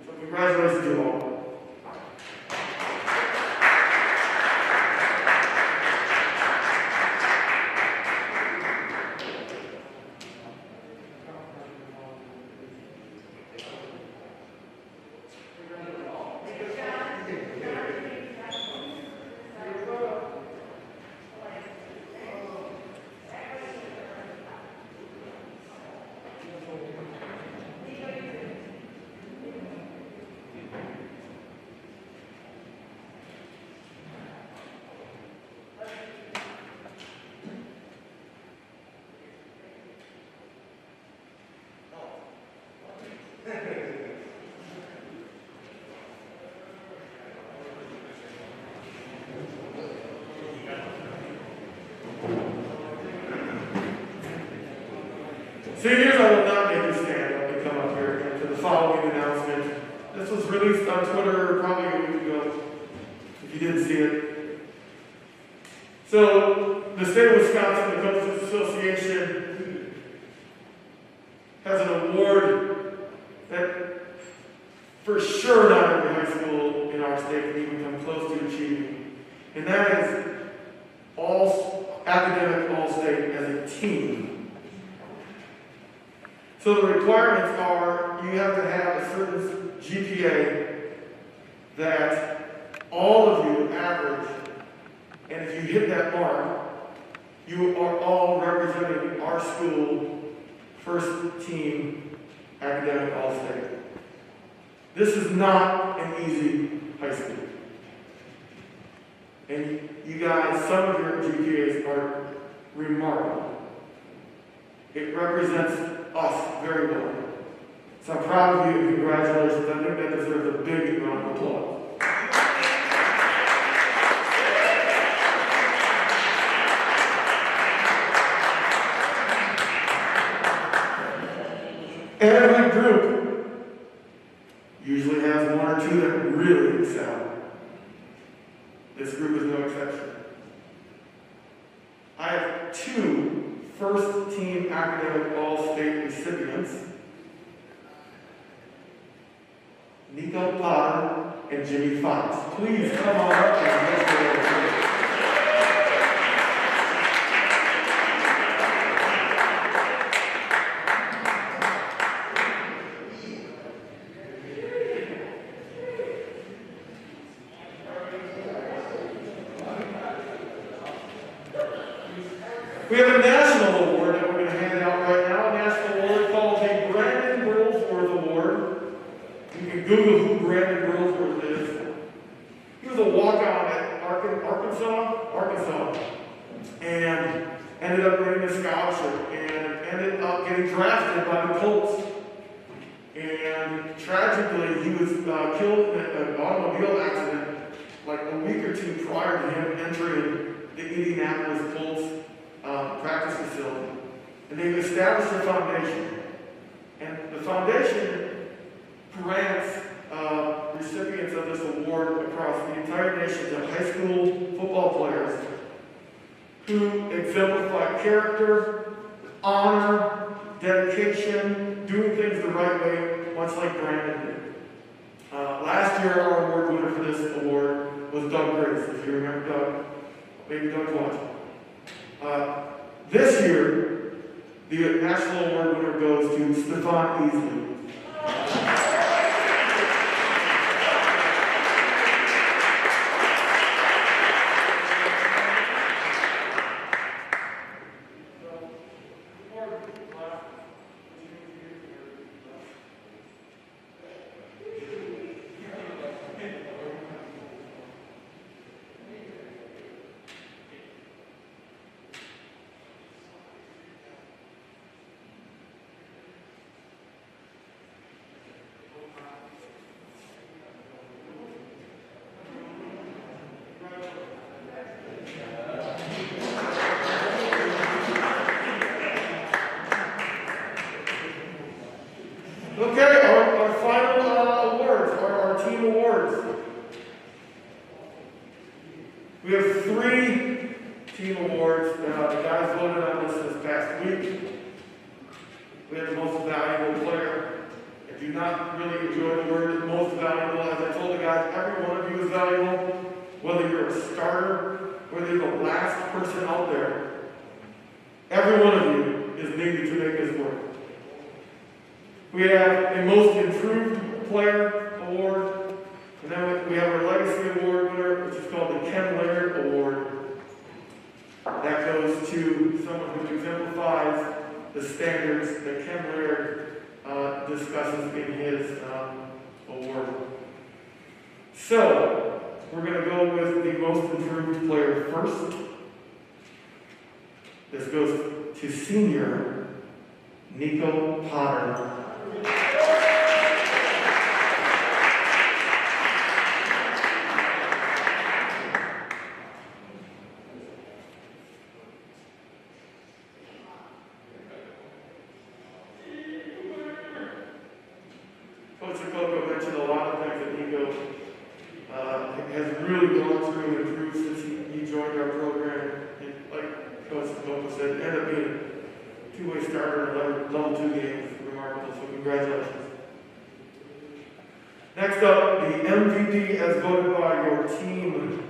So congratulations to you all. Seniors, I will not make you stand up and come up here to the following announcement. This was released on Twitter probably a week ago, if you didn't see it. So, the state of Wisconsin, the Coaches Association, has an award that for sure not every high school in our state can even come close to achieving. And that is academic all-state as a team. So the requirements are you have to have a certain GPA that all of you average, and if you hit that mark, you are all representing our school first team academic all-state. This is not an easy high school. And you guys, some of your GPAs are remarkable. It represents us very well. So I'm proud of you and congratulations. I think that deserves a big round of applause. Every group usually has one or two that really excel. This group is no exception. I have two first team academic all-state recipients, Nico Potter and Jimmy Fox. Please come on up and let's go. Google who Brandon Girlsworth is. He was a walk-on at Arkansas, and ended up getting a scholarship, and ended up getting drafted by the Colts. And tragically, he was killed in an automobile accident like a week or two prior to him entering the Indianapolis Colts practice facility. And they've established a foundation. And the foundation grants recipients of this award across the entire nation to high school football players who exemplify character, honor, dedication, doing things the right way, much like Brandon did. Last year, our award winner for this award was Doug Grace. If you remember Doug, maybe Doug's watching. This year, the national award winner goes to Stefan Easley. Okay, our final awards are our team awards. We have 3 team awards. The guys voted on this past week. We have the most valuable player. I do not really enjoy the word most valuable. As I told the guys, every one of you is valuable. Whether you're a starter, whether you're the last person out there, every one of you is needed to make this work. We have a Most Improved Player Award, and then we have our Legacy Award winner, which is called the Ken Laird Award. That goes to someone who exemplifies the standards that Ken Laird discusses in his award. So, we're going to go with the Most Improved Player first. This goes to senior Nico Potter. Coach Akoko mentioned a lot of things that Nico has really gone through and improved since he joined our program. And like Coach Akoko said, it ended up being a two-way starter in level 2 games. Remarkable, so congratulations. Next up, the MVP as voted by your team.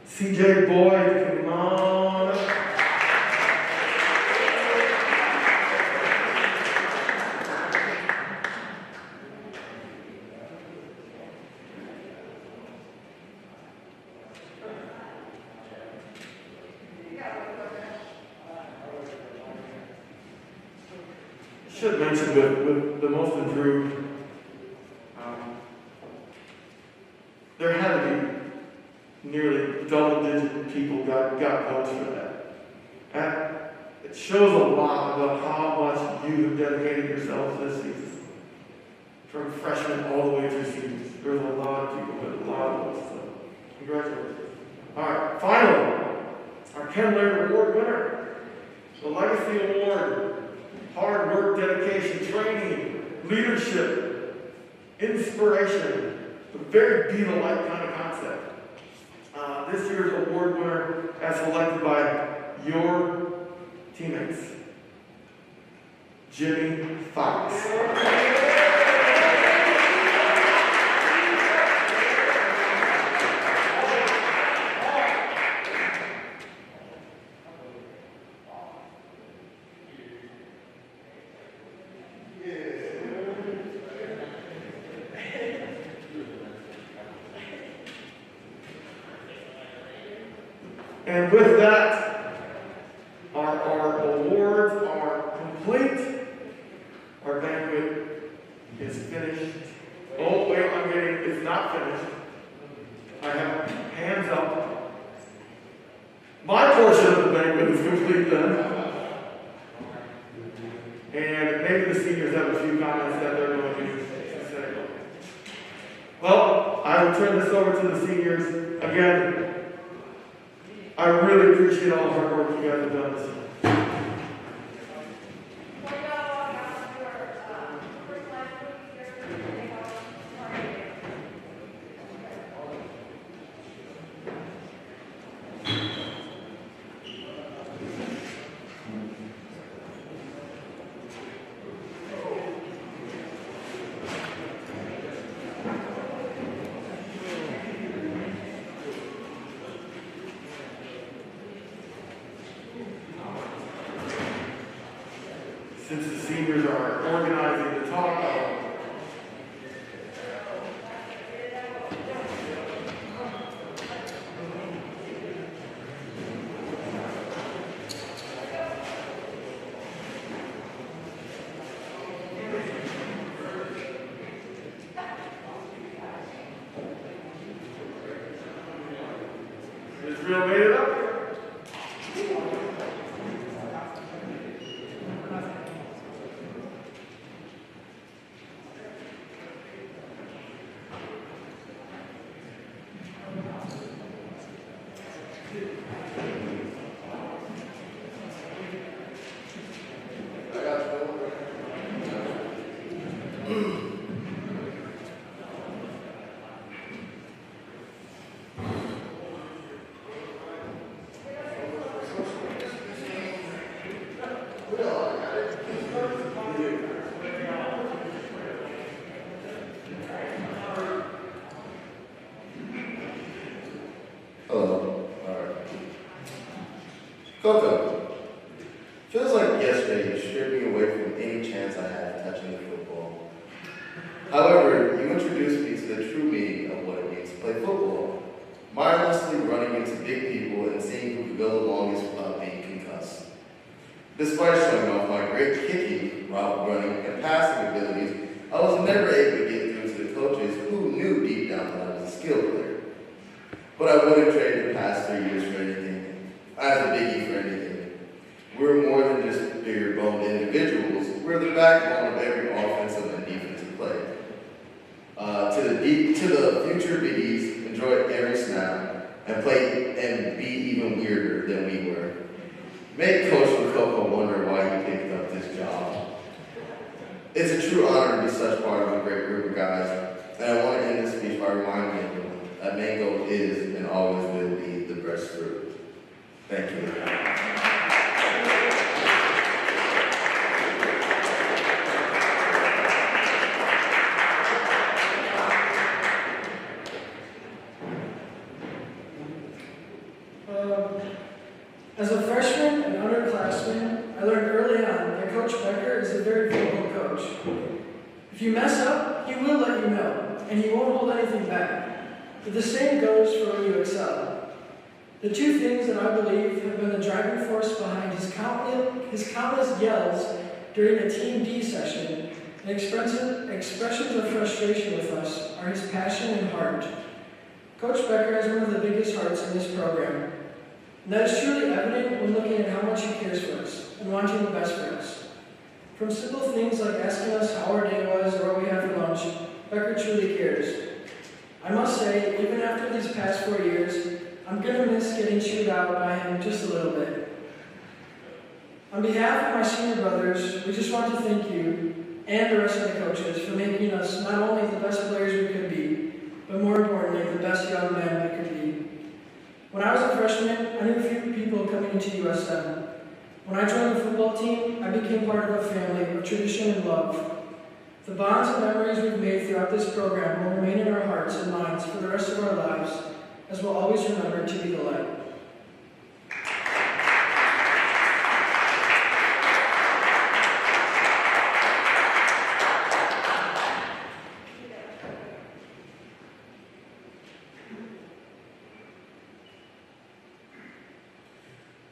CJ Boyd, come on. Should mention with the Most Improved, there had to be nearly double-digit people got votes for that. And it shows a lot about how much you have dedicated yourselves this season, from freshmen all the way through seniors. There's a lot of people with a lot of votes, so congratulations. All right, finally, our Ken Laird Award winner, the Legacy Award. Hard work, dedication, training, leadership, inspiration, a very Beatle-like kind of concept. This year's award winner, as selected by your teammates, Jimmy Fox. And with that, our awards are complete. Our banquet is finished. Oh, wait, I'm not finished. I have hands up. My portion of the banquet is complete then. And maybe the seniors have a few comments that they're going to say. Well, I will turn this over to the seniors. Again, I really appreciate all the hard work you guys have done this year. Since the seniors are organizing the talk, Israel made it up here. Hello. Alright. Coco, feels like yesterday you stripped me away from any chance I had of touching the football. However, you introduced me to the true meaning of what it means to play football. Mindlessly running into big people and seeing who could go the longest without being concussed. Despite showing off my great kicking, route running, and passing abilities, I was never able to get through to the coaches who knew deep down that I was a skilled player. But I wouldn't trade the past 3 years for anything. I have a biggie for anything. We're more than just bigger boned individuals. We're the backbone of every offensive and defensive play. To the future biggies, enjoy every snap and play and be even weirder than we were. Make Coach Coco wonder why he picked up this job. It's a true honor to be such part of a great group of guys, and I want to end this speech by reminding everyone that mango is and always will be the best fruit. Thank you. As a freshman and underclassman, I learned early on that Coach Becker is a very vocal coach. If you mess up, he will let you know, and he won't hold anything back. But the same goes for when you excel. The two things that I believe have been the driving force behind his countless yells during a Team D session and expressions of frustration with us are his passion and heart. Coach Becker has one of the biggest hearts in this program. And that is truly evident when looking at how much he cares for us and wanting the best for us. From simple things like asking us how our day was or what we had for lunch, Becker truly cares. I must say, even after these past 4 years, I'm going to miss getting chewed out by him just a little bit. On behalf of my senior brothers, we just want to thank you and the rest of the coaches for making us not only the best players we could be, but more importantly, the best young men we could be. When I was a freshman, I knew a few people coming into USM. When I joined the football team, I became part of a family of tradition and love. The bonds and memories we've made throughout this program will remain in our hearts and minds for the rest of our lives, as we'll always remember to be the light.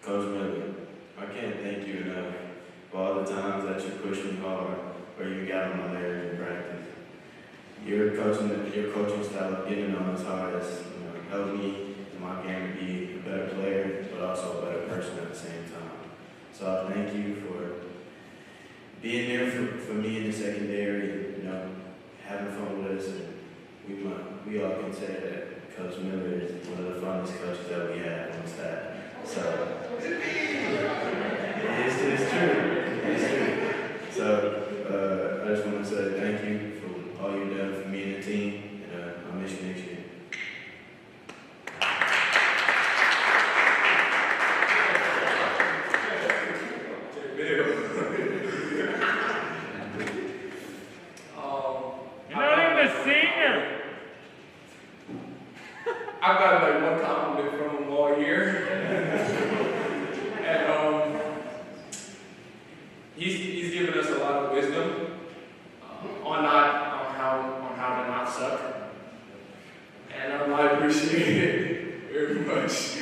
Coach Miller, I can't thank you enough for all the times that you pushed me hard or you got on my nerves in practice. your coaching style of getting on as hard as helped me in my game to be a better player, but also a better person at the same time. So I thank you for being there for me in the secondary, having fun with us, and we all can say that Coach Miller is one of the funnest coaches that we have on staff. So it's true. It's true. So I just want to say thank you for all you've done for me and the team, and I'll miss you next year. I've got like one compliment from him all year, and he's given us a lot of wisdom on how to not suck, and I appreciate it very much.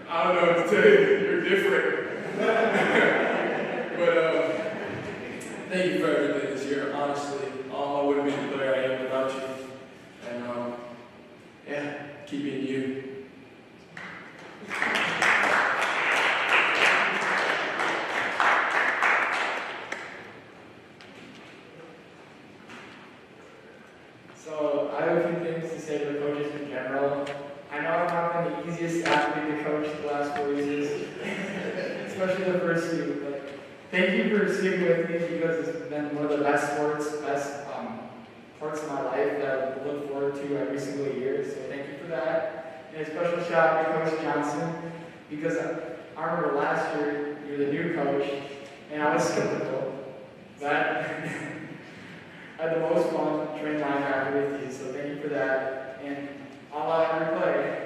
I don't know what to tell you. You're different, but thank you for everything this year. Honestly, I wouldn't be the player I am without you. And keep being you. So I have a few things to say to the coaches in general. I know I've not been the easiest athlete to coach the last 4 years, especially the first few. But thank you for sticking with me because it's been one of the best parts of my life that I look forward to every single year. So thank you for that. And a special shout out to Coach Johnson because I remember last year you were the new coach and I was skeptical. But I had the most fun training linebacker with you. So thank you for that. And all out every play.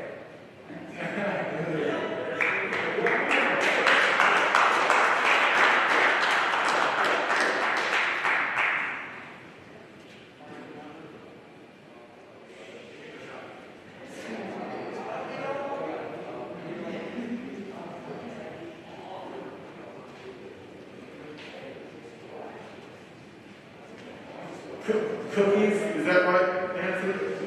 Cookies, is that right, Anthony?